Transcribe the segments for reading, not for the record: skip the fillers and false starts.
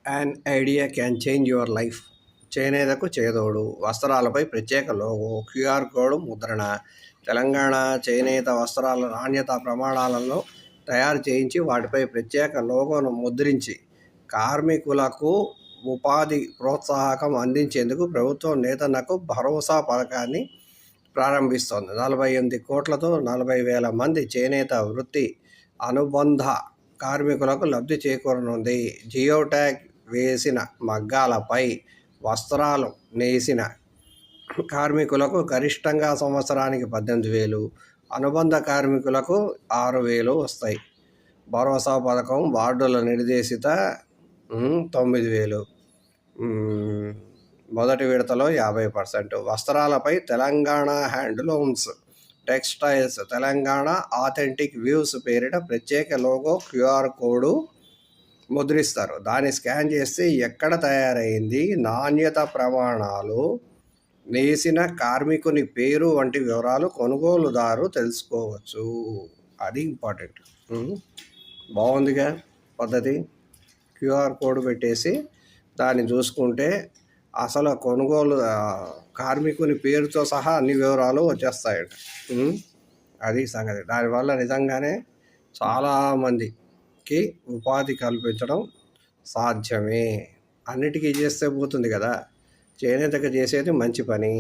An idea can change your life. చేనేతకు చేదోడు వస్త్రాలపై ప్రత్యేక లోగో, క్యూఆర్ కోడ్ ముద్రణ. తెలంగాణ చేనేత వస్త్రాల నాణ్యత ప్రమాణాలను తయారు చేయించి వాటిపై ప్రత్యేక లోగోను ముద్రించి కార్మికులకు ఉపాధి ప్రోత్సాహకం అందించేందుకు ప్రభుత్వం నేతన్నకు భరోసా పథకాన్ని ప్రారంభిస్తోంది. 48 కోట్లతో 40,000 మంది చేనేత వృత్తి అనుబంధ కార్మికులకు లబ్ధి చేకూరనుంది. జియో ట్యాగ్ వేసిన మగ్గాలపై వస్త్రాలు నేసిన కార్మికులకు గరిష్టంగా సంవత్సరానికి 18,000, అనుబంధ కార్మికులకు 6,000 వస్తాయి. భరోసా పథకం వార్డుల నిర్దేశిత 9,000. మొదటి విడతలో 50%. వస్త్రాలపై Telangana handlooms, textiles, Telangana authentic weaves పేరిట ప్రత్యేక లోగో, క్యూఆర్ కోడ్ ముద్రిస్తారు. దాన్ని స్కాన్ చేస్తే ఎక్కడ తయారైంది, నాణ్యత ప్రమాణాలు, నేసిన కార్మికుని పేరు వంటి వివరాలు కొనుగోలుదారు తెలుసుకోవచ్చు. అది ఇంపార్టెంట్. బాగుందిగా పద్ధతి. క్యూఆర్ కోడ్ పెట్టేసి దాన్ని చూసుకుంటే అసలు కొనుగోలు కార్మికుని పేరుతో సహా అన్ని వివరాలు వచ్చేస్తాయట. అది సంగతి. దానివల్ల నిజంగానే చాలామందికి ఉపాధి కల్పించడం సాధ్యమే. అన్నిటికీ చేస్తే పోతుంది కదా. చేనేతకు చేసేది మంచి పని.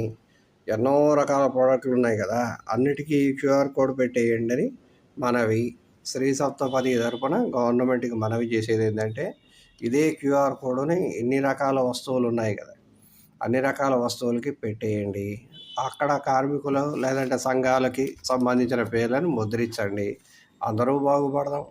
ఎన్నో రకాల ప్రోడక్ట్లు ఉన్నాయి కదా, అన్నిటికీ క్యూఆర్ కోడ్ పెట్టేయండి అని మనవి. శ్రీ సప్తపది తరపున గవర్నమెంట్కి మనవి చేసేది ఏంటంటే, ఇదే క్యూఆర్ కోడ్ని ఎన్ని రకాల వస్తువులు ఉన్నాయి కదా, అన్ని రకాల వస్తువులకి పెట్టేయండి. అక్కడ కార్మికులు లేదంటే సంఘాలకి సంబంధించిన పేర్లను ముద్రించండి. అందరూ బాగుపడదాం.